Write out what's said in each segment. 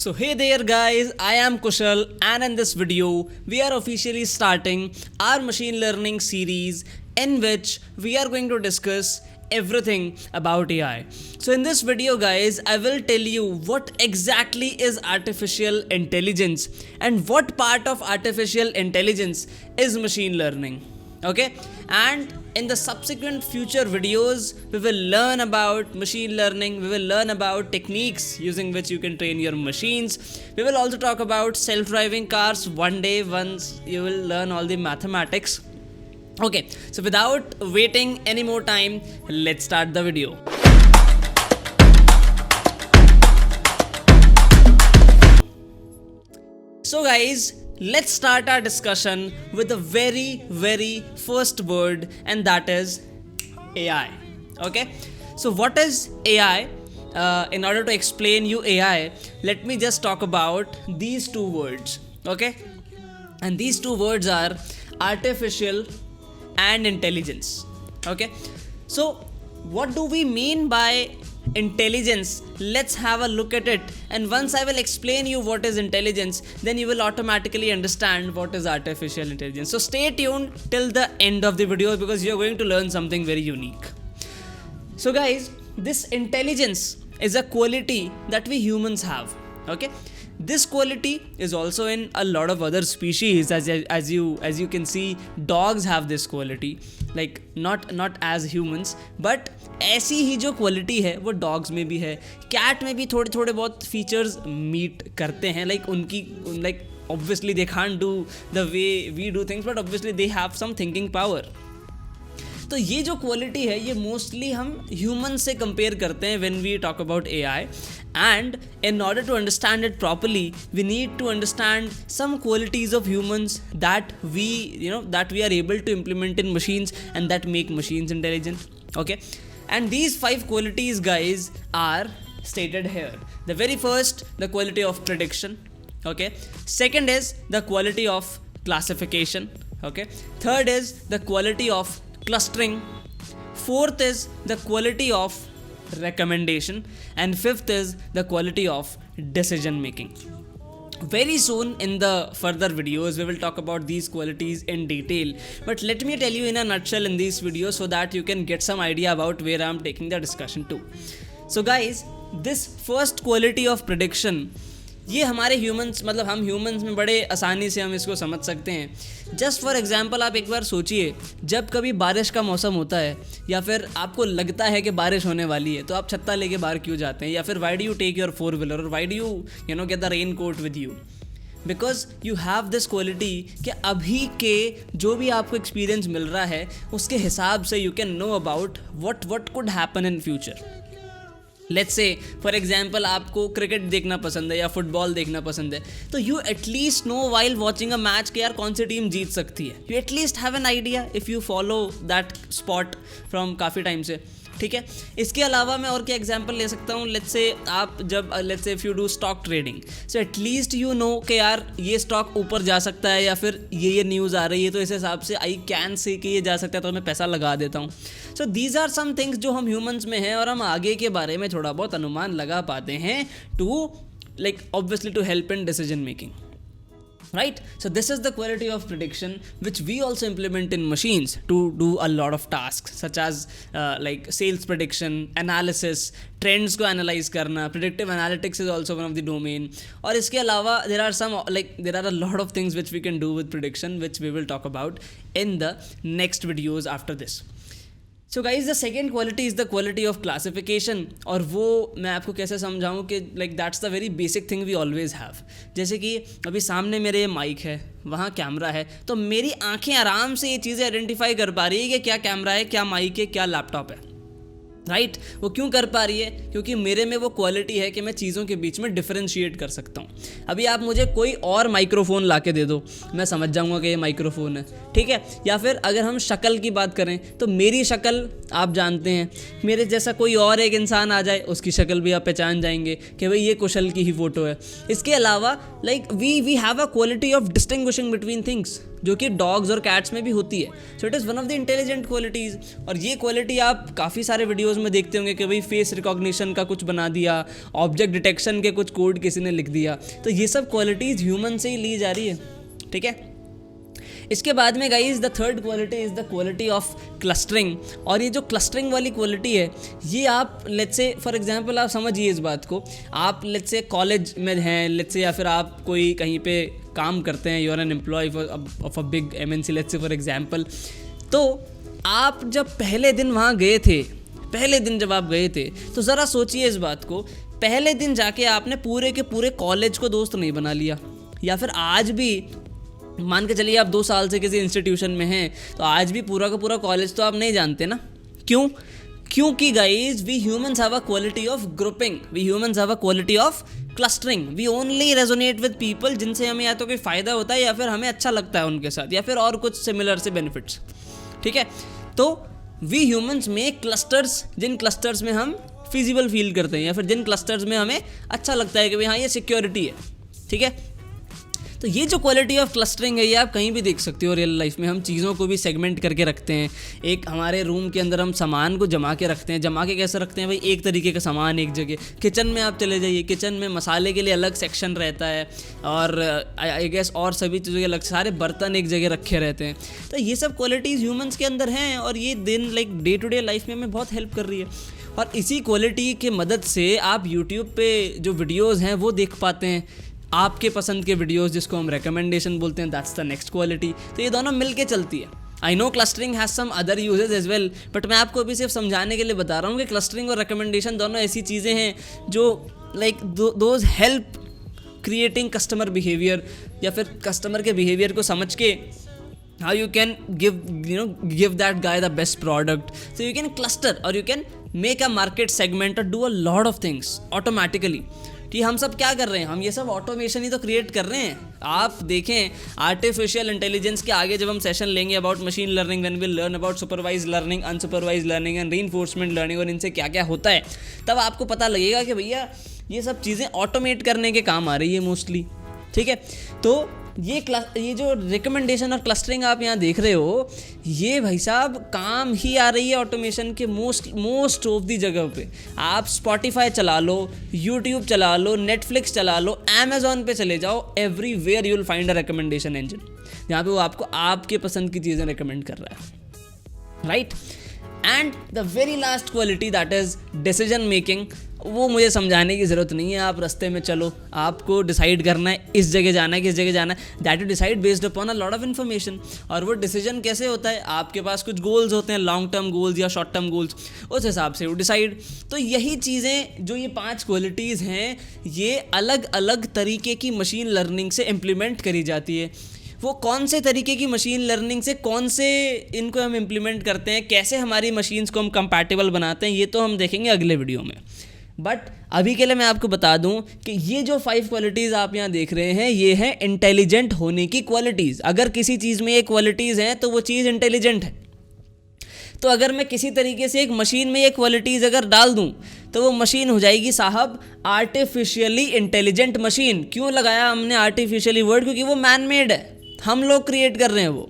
So hey there guys, I am Kushal and in this video we are officially starting our machine learning series in which we are going to discuss everything about AI. So in this video guys, I will tell you what exactly is artificial intelligence and what part of artificial intelligence is machine learning. Okay, and in the subsequent future videos we will learn about machine learning, we will learn about techniques using which you can train your machines. We will also talk about self-driving cars one day once you will learn all the mathematics. Okay, so without waiting any more time, let's start the video. So guys, let's start our discussion with the very first word, and that is AI. Okay, so what is AI? In order to explain you AI, let me just talk about these two words. Okay, and these two words are artificial and intelligence. Okay, so what do we mean by intelligence? Let's have a look at it, and once I will explain you what is intelligence, then you will automatically understand what is artificial intelligence. So stay tuned till the end of the video because you're going to learn something very unique. So guys, this intelligence is a quality that we humans have. Okay, this quality is also in a lot of other species. As you can see, dogs have this quality, like not as humans, but ऐसी ही जो quality है वो dogs में भी है, cat में भी थोड़े बहुत फीचर्स मीट करते हैं, लाइक उनकी like obviously they can't do the way we do things, but obviously they have some thinking power. तो ये जो क्वालिटी है ये मोस्टली हम ह्यूमन से कंपेयर करते हैं when we talk about AI, and in order to understand it properly we need to understand some qualities of humans that we are able to implement in machines and that make machines intelligent. Okay, and these 5 qualities guys are stated here. The very first, the quality of prediction. Okay, second is the quality of classification. Okay, third is the quality of clustering, fourth is the quality of recommendation, and fifth is the quality of decision making. Very soon in the further videos we will talk about these qualities in detail, but let me tell you in a nutshell in these videos so that you can get some idea about where I am taking the discussion to. So guys, this first quality of prediction, ये हमारे humans मतलब हम humans में बड़े आसानी से हम इसको समझ सकते हैं. जस्ट फॉर एग्जांपल आप एक बार सोचिए, जब कभी बारिश का मौसम होता है या फिर आपको लगता है कि बारिश होने वाली है, तो आप छत्ता लेके बाहर क्यों जाते हैं, या फिर why do you take your four wheeler, और why do you get the raincoat with you? Because you have this quality कि अभी के जो भी आपको एक्सपीरियंस मिल रहा है उसके हिसाब से you can know about what could happen in future. Let's say for example आपको क्रिकेट देखना पसंद है या फुटबॉल देखना पसंद है, तो you at least know while watching a match कि यार कौन सी टीम जीत सकती है. You at least have an idea if you follow that spot from काफ़ी टाइम से. ठीक है, इसके अलावा मैं और क्या एग्जांपल ले सकता हूँ. लेट्स से आप जब let's say if you do stock trading, so at least you know कि यार ये स्टॉक ऊपर जा सकता है या फिर ये न्यूज़ आ रही है, तो इस हिसाब से आई कैन से कि ये जा सकता है, तो मैं पैसा लगा देता हूँ. So these are some things जो हम ह्यूमंस में हैं और हम आगे के बारे में थोड़ा बहुत अनुमान लगा पाते हैं to like obviously to help in decision making. Right, so this is the quality of prediction which we also implement in machines to do a lot of tasks such as like sales prediction, analysis, trends को analyze करना, predictive analytics is also one of the domain. और इसके अलावा there are a lot of things which we can do with prediction which we will talk about in the next videos after this. So guys the second quality is the quality of classification, और वो मैं आपको कैसे समझाऊँ कि like that's the very basic thing we always have. जैसे कि अभी सामने मेरे ये माइक है, वहाँ कैमरा है, तो मेरी आंखें आराम से ये चीज़ें आइडेंटिफाई कर पा रही है कि क्या कैमरा है, क्या माइक है, क्या लैपटॉप है. राइट, वो क्यों कर पा रही है? क्योंकि मेरे में वो क्वालिटी है कि मैं चीज़ों के बीच में डिफरेंशिएट कर सकता हूँ. अभी आप मुझे कोई और माइक्रोफोन ला के दे दो, मैं समझ जाऊँगा कि ये माइक्रोफोन है. ठीक है, या फिर अगर हम शक्ल की बात करें तो मेरी शक्ल आप जानते हैं, मेरे जैसा कोई और एक इंसान आ जाए उसकी शक्ल भी आप पहचान जाएंगे कि भाई ये कुशल की ही फ़ोटो है. इसके अलावा like we have a quality of distinguishing between things. जो कि डॉग्स और कैट्स में भी होती है। So it is one of the intelligent qualities. और ये क्वालिटी आप काफ़ी सारे वीडियोस में देखते होंगे कि भाई फेस रिकॉग्निशन का कुछ बना दिया, ऑब्जेक्ट डिटेक्शन के कुछ कोड किसी ने लिख दिया। तो ये सब क्वालिटीज़ ह्यूमन से ही ली जा रही है, ठीक है। इसके बाद में guys the third quality is the quality of clustering. और ये जो क्लस्टरिंग वाली क्वालिटी है, ये आप लेट्स से फॉर एग्जांपल आप समझिए इस बात को, आप लेट्स से कॉलेज में हैं लेट्स से, या फिर आप कोई कहीं पे काम करते हैं, you are an employee of a big MNC let's say for example. तो आप जब पहले दिन वहाँ गए थे, पहले दिन जब आप गए थे, तो ज़रा सोचिए इस बात को, पहले दिन जाके आपने पूरे के पूरे कॉलेज को दोस्त नहीं बना लिया। या फिर आज भी मान के चलिए आप 2 साल से किसी इंस्टीट्यूशन में हैं, तो आज भी पूरा का पूरा कॉलेज तो आप नहीं जानते ना। क्यों? क्योंकि guys we humans have a quality of grouping, we humans have a quality of clustering. We only resonate with people जिनसे हमें या तो कोई फ़ायदा होता है, या फिर हमें अच्छा लगता है उनके साथ, या फिर और कुछ सिमिलर से बेनिफिट्स, ठीक है। तो वी ह्यूमंस में क्लस्टर्स, जिन क्लस्टर्स में हम फिजिबल फील करते हैं, या फिर जिन क्लस्टर्स में हमें अच्छा लगता है कि भाई हाँ ये सिक्योरिटी है, ठीक है। तो ये जो क्वालिटी ऑफ क्लस्टरिंग है, ये आप कहीं भी देख सकते हो रियल लाइफ में। हम चीज़ों को भी सेगमेंट करके रखते हैं। एक हमारे रूम के अंदर हम सामान को जमा के रखते हैं। जमा के कैसे रखते हैं भाई, एक तरीके का सामान एक जगह। किचन में आप चले जाइए, किचन में मसाले के लिए अलग सेक्शन रहता है, और आई गेस और सभी चीज़ों के अलग, सारे बर्तन एक जगह रखे रहते हैं। तो ये सब क्वालिटीज़ ह्यूमंस के अंदर हैं, और ये दिन like day to day life में हमें बहुत हेल्प कर रही है। और इसी क्वालिटी के मदद से आप यूट्यूब पे जो वीडियोज़ हैं वो देख पाते हैं, आपके पसंद के वीडियोस, जिसको हम रिकमेंडेशन बोलते हैं। That's the next quality. तो ये दोनों मिलके चलती है। I know clustering has some other uses as well, but मैं आपको अभी सिर्फ समझाने के लिए बता रहा हूँ कि क्लस्टरिंग और रिकमेंडेशन दोनों ऐसी चीज़ें हैं जो like those help creating customer behaviour, या फिर कस्टमर के बिहेवियर को समझ के how you can give that guy the best product. So you can cluster, or you can make a market segment, or do a lot of things automatically. कि हम सब क्या कर रहे हैं, हम ये सब ऑटोमेशन ही तो क्रिएट कर रहे हैं। आप देखें आर्टिफिशियल इंटेलिजेंस के आगे जब हम सेशन लेंगे about machine learning, when we learn about supervise learning, unsupervise learning and reinforcement learning, और इनसे क्या क्या होता है, तब आपको पता लगेगा कि भैया ये सब चीज़ें ऑटोमेट करने के काम आ रही है मोस्टली, ठीक है। तो ये जो रिकमेंडेशन और क्लस्टरिंग आप यहाँ देख रहे हो, ये भाई साहब काम ही आ रही है ऑटोमेशन के मोस्ट ऑफ दी जगह पे। आप स्पॉटिफाई चला लो, यूट्यूब चला लो, नेटफ्लिक्स चला लो, अमेजोन पे चले जाओ, everywhere you will find a recommendation engine, जहाँ पे वो आपको आपके पसंद की चीज़ें रिकमेंड कर रहा है, right. And the very last quality that is decision making. वो मुझे समझाने की ज़रूरत नहीं है, आप रास्ते में चलो, आपको डिसाइड करना है इस जगह जाना है, किस जगह जाना है, that you decide based upon a lot of information. और वो डिसीजन कैसे होता है, आपके पास कुछ गोल्स होते हैं, लॉन्ग टर्म गोल्स या शॉर्ट टर्म गोल्स, उस हिसाब से वो डिसाइड। तो यही चीज़ें जो ये 5 क्वालिटीज़ हैं, ये अलग अलग तरीके की मशीन लर्निंग से इम्प्लीमेंट करी जाती है। वो कौन से तरीके की मशीन लर्निंग से कौन से इनको हम इम्प्लीमेंट करते हैं, कैसे हमारी मशीन्स को हम कंपैटिबल बनाते हैं, ये तो हम देखेंगे अगले वीडियो में। बट अभी के लिए मैं आपको बता दूं कि ये जो 5 क्वालिटीज़ आप यहाँ देख रहे हैं, ये है इंटेलिजेंट होने की क्वालिटीज़। अगर किसी चीज़ में ये क्वालिटीज़ हैं तो वो चीज़ इंटेलिजेंट है। तो अगर मैं किसी तरीके से एक मशीन में ये क्वालिटीज़ अगर डाल दूं, तो वो मशीन हो जाएगी साहब आर्टिफिशियली इंटेलिजेंट मशीन। क्यों लगाया हमने आर्टिफिशियली वर्ड, क्योंकि वो मैन मेड है, हम लोग क्रिएट कर रहे हैं वो,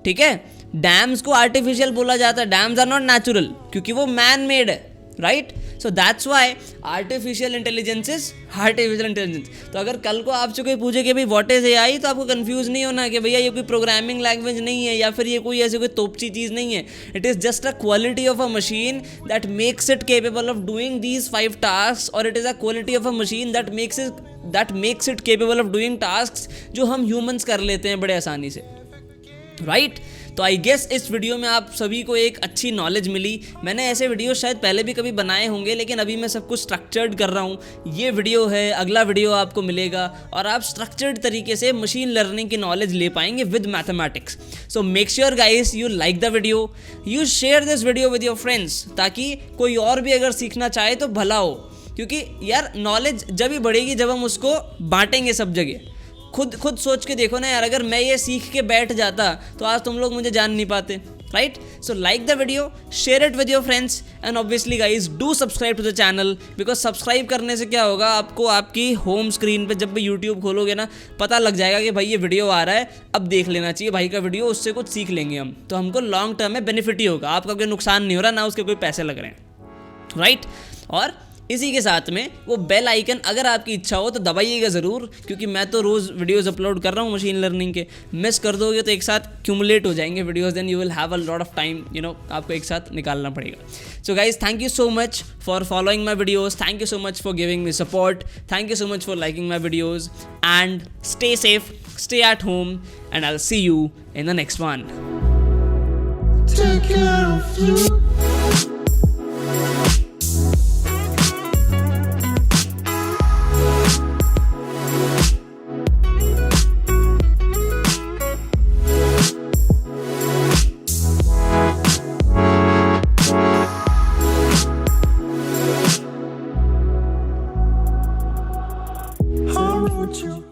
ठीक है। डैम्स को आर्टिफिशियल बोला जाता है, डैम्स आर नॉट नेचुरल, क्योंकि वो मैन मेड है, right. So that's why artificial intelligence is artificial intelligence. तो अगर कल को आपसे कोई पूछे कि भाई व्हाट इज एआई, तो आपको कंफ्यूज नहीं होना कि भैया ये कोई प्रोग्रामिंग लैंग्वेज नहीं है, या फिर ये कोई ऐसी कोई तोपची चीज़ नहीं है। It is just a quality of a machine that makes it capable of doing these 5 task, और it is a quality of a machine that makes it capable of doing task जो हम ह्यूमंस कर लेते हैं बड़े आसानी से, right. तो आई गेस इस वीडियो में आप सभी को एक अच्छी नॉलेज मिली। मैंने ऐसे वीडियो शायद पहले भी कभी बनाए होंगे, लेकिन अभी मैं सब कुछ स्ट्रक्चर्ड कर रहा हूँ। ये वीडियो है, अगला वीडियो आपको मिलेगा और आप स्ट्रक्चर्ड तरीके से मशीन लर्निंग की नॉलेज ले पाएंगे with mathematics. So make sure guys you like the video, you share this video with your friends, ताकि कोई और भी अगर सीखना चाहे तो भला हो। क्योंकि यार नॉलेज जब ही बढ़ेगी जब हम उसको बांटेंगे सब जगह। खुद सोच के देखो ना यार, अगर मैं ये सीख के बैठ जाता तो आज तुम लोग मुझे जान नहीं पाते, right? So like the video, share it with your friends, and obviously guys do subscribe to the channel, because subscribe करने से क्या होगा, आपको आपकी होम स्क्रीन पे जब भी YouTube खोलोगे ना, पता लग जाएगा कि भाई ये वीडियो आ रहा है, अब देख लेना चाहिए भाई का वीडियो, उससे कुछ सीख लेंगे हम, तो हमको लॉन्ग टर्म में बेनिफिट ही होगा, आपका कोई नुकसान नहीं हो रहा, ना उसके कोई पैसे लग रहे हैं, राइट? और इसी के साथ में वो बेल आइकन अगर आपकी इच्छा हो तो दबाइएगा ज़रूर, क्योंकि मैं तो रोज़ वीडियोस अपलोड कर रहा हूँ मशीन लर्निंग के, मिस कर दोगे तो एक साथ क्यूमुलेट हो जाएंगे videos, then you will have a lot of time, आपको एक साथ निकालना पड़ेगा. So guys, thank you so much for following my videos, thank you so much for giving me support, thank you so much for liking my videos, and stay safe, stay at home, and I will see you in the next one. Take care of you.